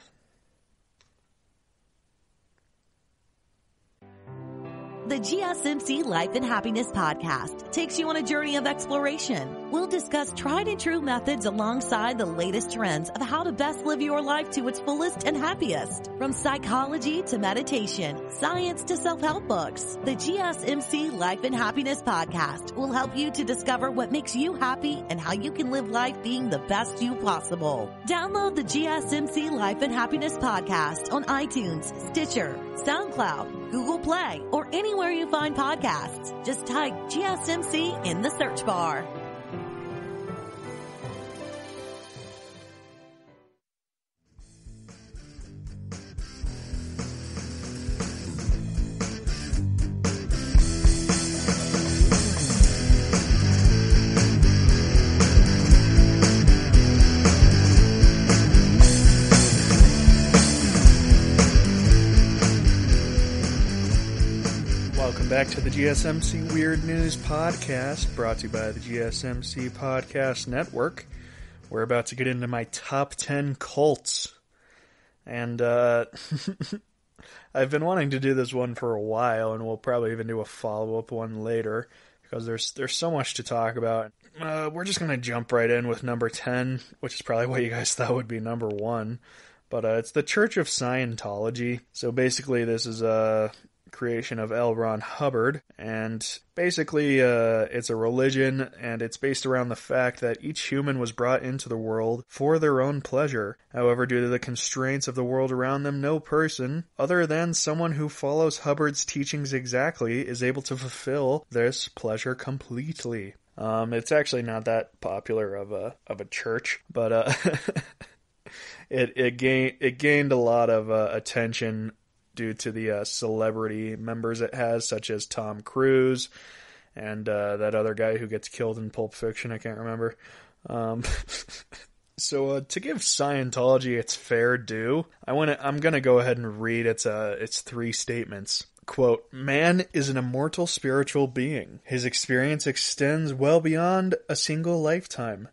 The GSMC Life and Happiness Podcast takes you on a journey of exploration. We'll discuss tried and true methods alongside the latest trends of how to best live your life to its fullest and happiest. From psychology to meditation, science to self-help books, the GSMC Life and Happiness Podcast will help you to discover what makes you happy and how you can live life being the best you possible. Download the GSMC Life and Happiness Podcast on iTunes, Stitcher, SoundCloud, Google Play, or anywhere you find podcasts. Just type GSMC in the search bar. Back to the GSMC Weird News Podcast, brought to you by the GSMC Podcast Network. We're about to get into my top 10 cults. And I've been wanting to do this one for a while, and we'll probably even do a follow-up one later, because there's so much to talk about. We're just going to jump right in with number 10, which is probably what you guys thought would be number 1. But it's the Church of Scientology. So basically this is a creation of L. Ron Hubbard, and basically it's a religion, and it's based around the fact that each human was brought into the world for their own pleasure. However, due to the constraints of the world around them, no person, other than someone who follows Hubbard's teachings exactly, is able to fulfill this pleasure completely. It's actually not that popular of a church, but it gained a lot of attention due to the celebrity members it has, such as Tom Cruise and that other guy who gets killed in Pulp Fiction. I can't remember. So to give Scientology its fair due, I'm gonna go ahead and read its 3 statements. Quote, "Man is an immortal spiritual being. His experience extends well beyond a single lifetime.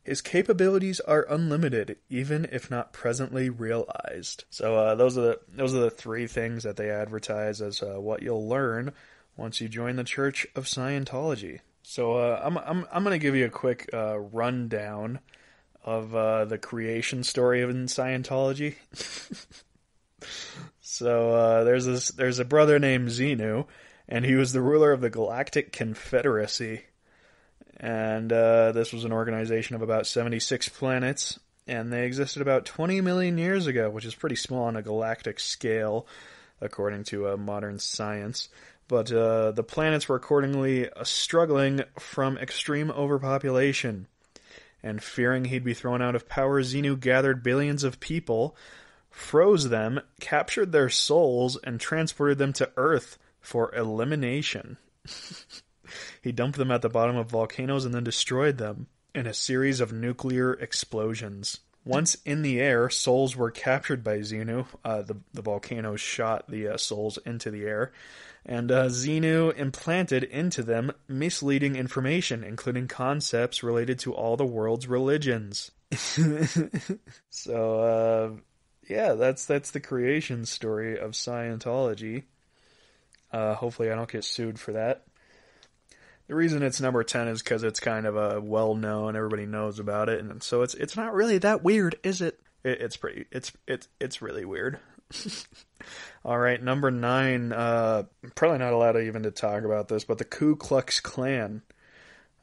His capabilities are unlimited, even if not presently realized." So those are the 3 things that they advertise as what you'll learn once you join the Church of Scientology. So I'm gonna give you a quick rundown of the creation story of Scientology. So there's a brother named Xenu, and he was the ruler of the Galactic Confederacy. And this was an organization of about 76 planets, and they existed about 20 million years ago, which is pretty small on a galactic scale, according to modern science. But the planets were accordingly struggling from extreme overpopulation. And fearing he'd be thrown out of power, Xenu gathered billions of people, froze them, captured their souls, and transported them to Earth for elimination. He dumped them at the bottom of volcanoes and then destroyed them in a series of nuclear explosions. Once in the air, souls were captured by Xenu. The volcanoes shot the souls into the air. And Xenu implanted into them misleading information, including concepts related to all the world's religions. So, yeah, that's the creation story of Scientology. Hopefully I don't get sued for that. The reason it's number 10 is because it's kind of a well-known, everybody knows about it, and so it's not really that weird, is it? It's really weird. All right, number 9. Probably not allowed even to talk about this, but the Ku Klux Klan.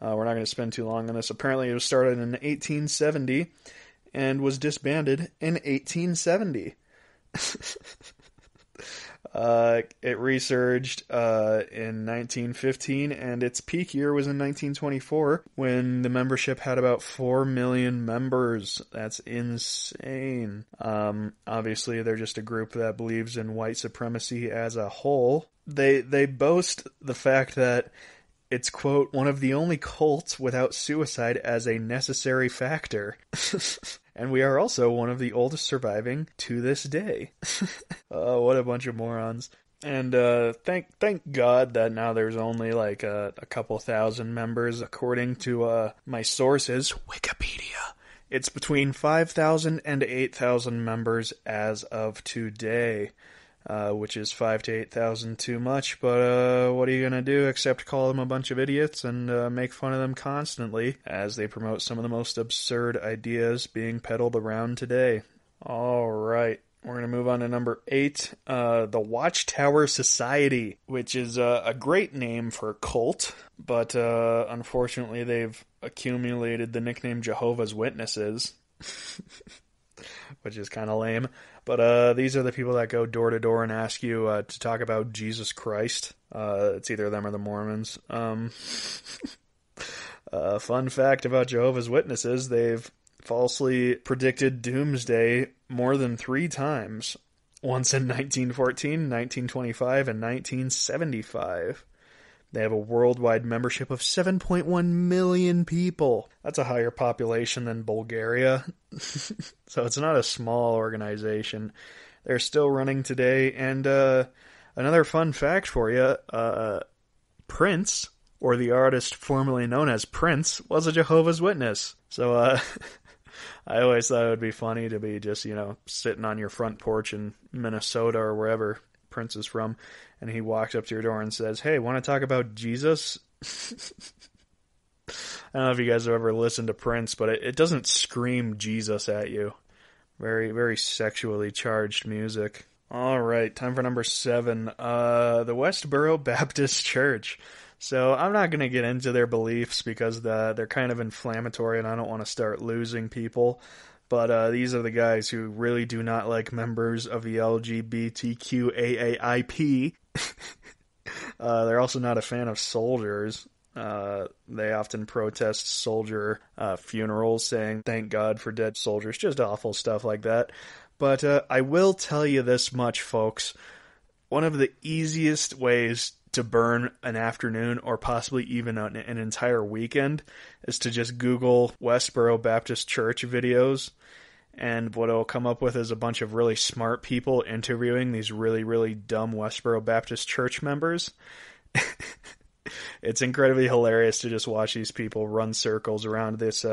We're not going to spend too long on this. Apparently, it was started in 1870 and was disbanded in 1870. It resurged in 1915, and its peak year was in 1924, when the membership had about 4 million members. That's insane. Obviously, they're just a group that believes in white supremacy as a whole. They boast the fact that it's, quote, one of the only cults without suicide as a necessary factor. And we are also one of the oldest surviving to this day. What a bunch of morons. And thank God that now there's only like a couple thousand members, according to my sources, Wikipedia. It's between 5,000 and 8,000 members as of today. Which is 5,000 to 8,000 too much, but what are you gonna do except call them a bunch of idiots and make fun of them constantly as they promote some of the most absurd ideas being peddled around today. Alright, we're gonna move on to number 8, the Watchtower Society, which is a great name for a cult, but unfortunately they've accumulated the nickname Jehovah's Witnesses. Which is kind of lame. But these are the people that go door to door and ask you to talk about Jesus Christ. It's either them or the Mormons. Fun fact about Jehovah's Witnesses, they've falsely predicted doomsday more than 3 times. Once in 1914, 1925, and 1975. They have a worldwide membership of 7.1 million people. That's a higher population than Bulgaria. So it's not a small organization. They're still running today. And another fun fact for you, Prince, or the artist formerly known as Prince, was a Jehovah's Witness. So I always thought it would be funny to be just, sitting on your front porch in Minnesota or wherever Prince is from, and he walks up to your door and says, "Hey, want to talk about Jesus?" I don't know if you guys have ever listened to Prince, but it doesn't scream Jesus at you. Very, very sexually charged music. Alright, time for number 7. The Westboro Baptist Church. So I'm not going to get into their beliefs because they're kind of inflammatory and I don't want to start losing people. But these are the guys who really do not like members of the LGBTQAAIP. They're also not a fan of soldiers. They often protest soldier funerals, saying, "Thank God for dead soldiers," just awful stuff like that. But I will tell you this much, folks. One of the easiest ways to burn an afternoon or possibly even an entire weekend is to just Google Westboro Baptist Church videos, and what it'll come up with is a bunch of really smart people interviewing these really, really dumb Westboro Baptist Church members. It's incredibly hilarious to just watch these people run circles around this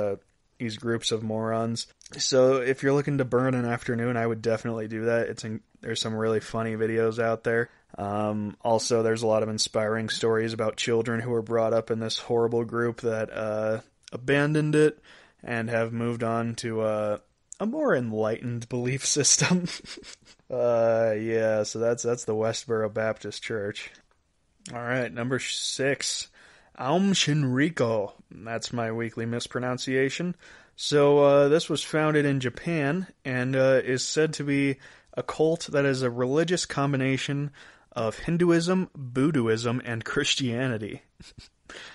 these groups of morons. So if you're looking to burn an afternoon, I would definitely do that. There's some really funny videos out there. Also, there's a lot of inspiring stories about children who were brought up in this horrible group that abandoned it and have moved on to a more enlightened belief system. Yeah, so that's the Westboro Baptist Church. All right, number 6, Aum Shinriko. That's my weekly mispronunciation. So this was founded in Japan and is said to be a cult that is a religious combination of Hinduism, Buddhism, and Christianity.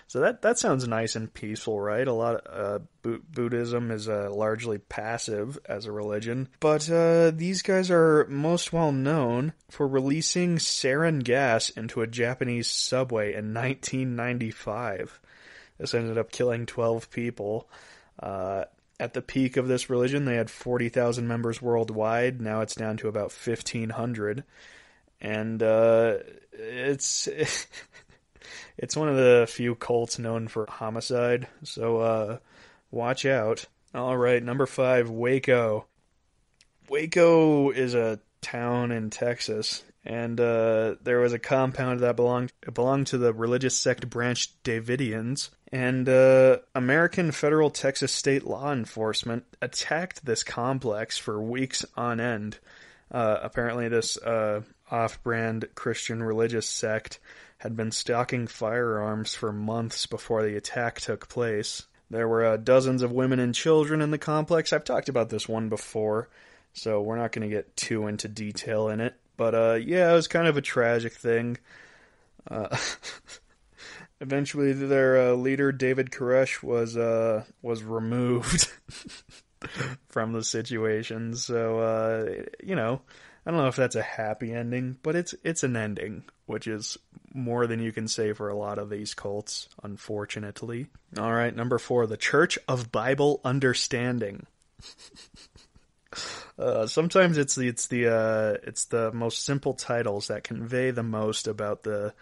So that sounds nice and peaceful, right? A lot of Buddhism is largely passive as a religion, but these guys are most well known for releasing sarin gas into a Japanese subway in 1995. This ended up killing 12 people. At the peak of this religion, they had 40,000 members worldwide. Now it's down to about 1,500. And it's one of the few cults known for homicide, so watch out. All right, number 5, Waco. Waco is a town in Texas, and there was a compound that belonged to the religious sect branch Davidians, and American federal Texas state law enforcement attacked this complex for weeks on end. Apparently this off-brand Christian religious sect had been stocking firearms for months before the attack took place. There were dozens of women and children in the complex. I've talked about this one before, so we're not going to get too into detail in it. But yeah, it was kind of a tragic thing. Eventually, their leader, David Koresh, was removed from the situation. So, I don't know if that's a happy ending, but it's an ending, which is more than you can say for a lot of these cults, unfortunately. All right, number 4, the Church of Bible Understanding. Sometimes it's the most simple titles that convey the most about the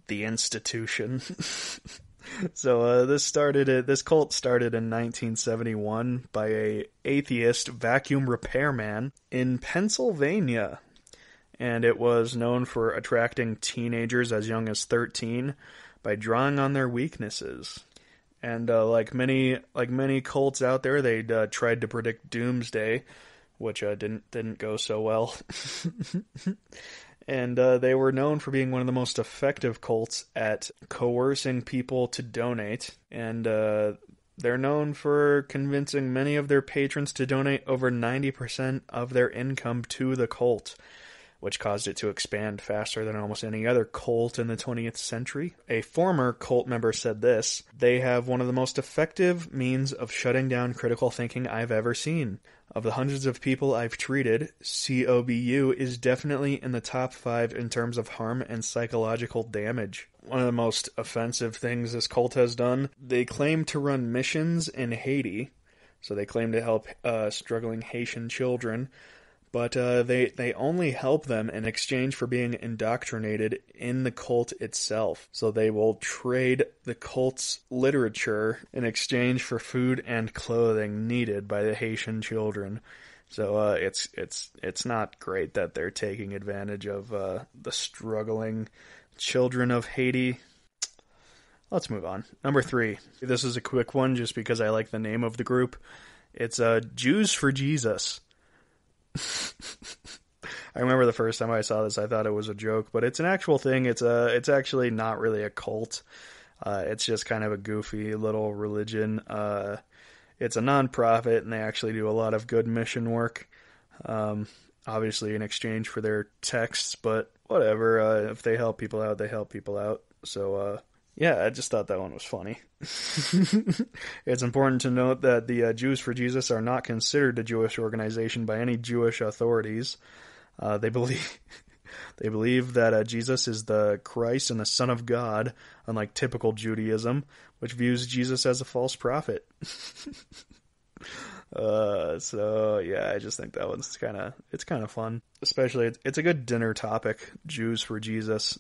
institution. So this cult started in 1971 by a atheist vacuum repairman in Pennsylvania, and it was known for attracting teenagers as young as 13 by drawing on their weaknesses. And like many cults out there, they tried to predict doomsday, which didn't go so well. And they were known for being one of the most effective cults at coercing people to donate. And they're known for convincing many of their patrons to donate over 90% of their income to the cult, which caused it to expand faster than almost any other cult in the 20th century. A former cult member said this: "They have one of the most effective means of shutting down critical thinking I've ever seen. Of the hundreds of people I've treated, COBU is definitely in the top 5 in terms of harm and psychological damage." One of the most offensive things this cult has done, they claim to run missions in Haiti. So they claim to help struggling Haitian children, but they only help them in exchange for being indoctrinated in the cult itself. So they will trade the cult's literature in exchange for food and clothing needed by the Haitian children. So it's not great that they're taking advantage of the struggling children of Haiti. Let's move on. Number 3. This is a quick one just because I like the name of the group. It's Jews for Jesus. I remember the first time I saw this, I thought it was a joke, but it's an actual thing. It's actually not really a cult. It's just kind of a goofy little religion. It's a non-profit, and they actually do a lot of good mission work. Obviously in exchange for their texts, but whatever. If they help people out, they help people out. So, yeah, I just thought that one was funny. It's important to note that the Jews for Jesus are not considered a Jewish organization by any Jewish authorities. They believe that Jesus is the Christ and the Son of God, unlike typical Judaism, which views Jesus as a false prophet. So yeah, I just think that one's it's kind of fun. Especially, it's a good dinner topic, Jews for Jesus.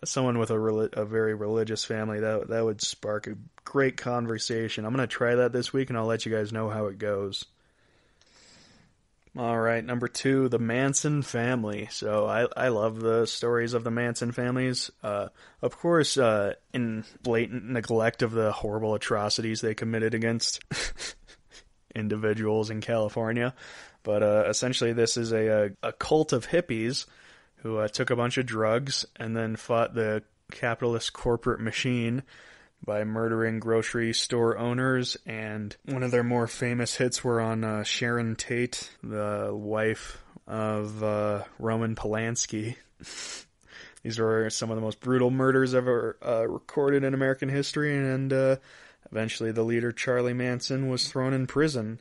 someone with a very religious family, that would spark a great conversation. I'm going to try that this week, and I'll let you guys know how it goes. All right, number 2, the Manson family. So I love the stories of the Manson families. Of course, in blatant neglect of the horrible atrocities they committed against individuals in California. But essentially, this is a cult of hippies who took a bunch of drugs and then fought the capitalist corporate machine by murdering grocery store owners, and one of their more famous hits were on Sharon Tate, the wife of Roman Polanski. These were some of the most brutal murders ever recorded in American history, and eventually the leader, Charlie Manson, was thrown in prison.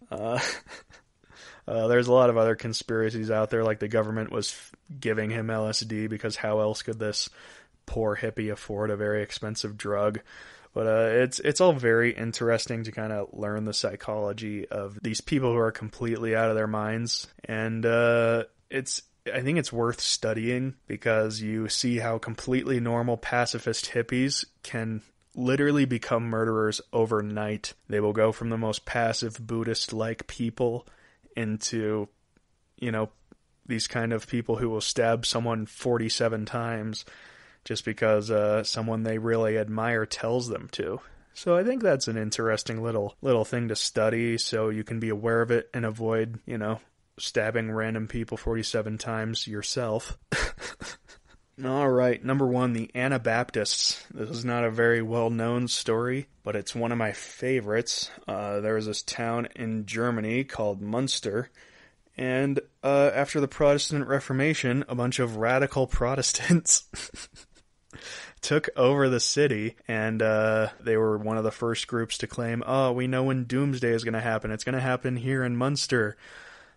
There's a lot of other conspiracies out there, like the government was giving him LSD because how else could this poor hippie afford a very expensive drug? But it's all very interesting to kind of learn the psychology of these people who are completely out of their minds. And I think it's worth studying because you see how completely normal pacifist hippies can literally become murderers overnight. They will go from the most passive Buddhist-like people into, these kind of people who will stab someone 47 times just because someone they really admire tells them to. So I think that's an interesting little thing to study, so you can be aware of it and avoid, stabbing random people 47 times yourself. All right, number 1, the Anabaptists. This is not a very well-known story, but it's one of my favorites. There was this town in Germany called Munster, and after the Protestant Reformation, a bunch of radical Protestants took over the city, and they were one of the first groups to claim, we know when Doomsday is going to happen. It's going to happen here in Munster.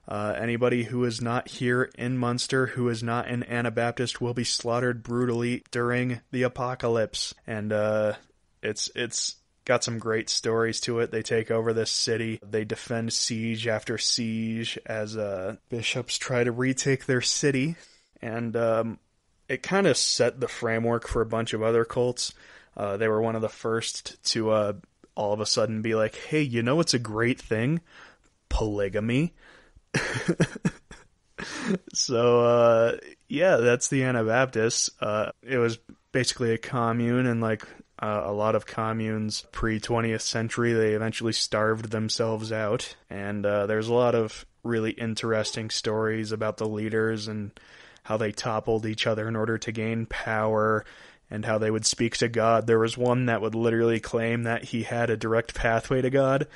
Anybody who is not here in Munster, who is not an Anabaptist, will be slaughtered brutally during the apocalypse. And it's got some great stories to it. They take over this city. They defend siege after siege as bishops try to retake their city. And it kind of set the framework for a bunch of other cults. They were one of the first to all of a sudden be like, hey, it's a great thing? Polygamy. So, that's the Anabaptists. It was basically a commune, and a lot of communes pre-20th century, they eventually starved themselves out. And there's a lot of really interesting stories about the leaders and how they toppled each other in order to gain power, and how they would speak to God. There was one that would literally claim that he had a direct pathway to God.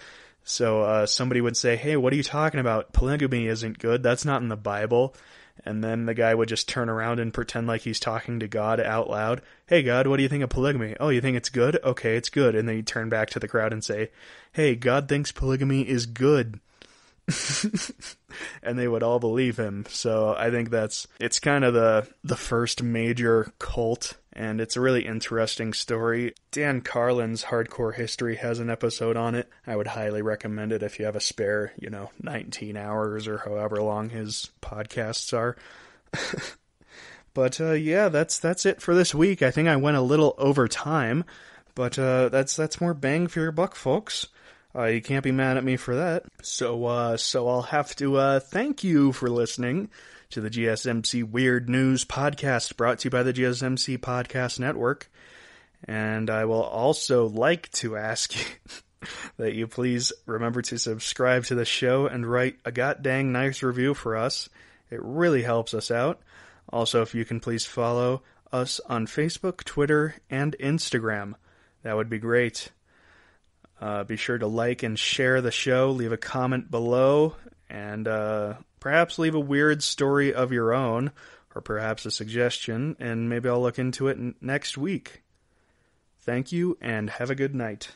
So somebody would say, hey, what are you talking about? Polygamy isn't good. That's not in the Bible. And then the guy would just turn around and pretend like he's talking to God out loud. Hey, God, what do you think of polygamy? Oh, you think it's good? Okay, it's good. And then he'd turn back to the crowd and say, hey, God thinks polygamy is good. And they would all believe him. So I think it's kind of the first major cult, and it's a really interesting story. Dan Carlin's Hardcore History has an episode on it. I would highly recommend it if you have a spare, 19 hours or however long his podcasts are. But that's it for this week. I think I went a little over time, but that's more bang for your buck, folks. You can't be mad at me for that. So I'll have to thank you for listening to the GSMC Weird News Podcast, brought to you by the GSMC Podcast Network. And I will also like to ask you that you please remember to subscribe to the show and write a goddamn nice review for us. It really helps us out. Also, if you can please follow us on Facebook, Twitter, and Instagram, that would be great. Be sure to like and share the show, leave a comment below, and perhaps leave a weird story of your own, or perhaps a suggestion, and maybe I'll look into it next week. Thank you, and have a good night.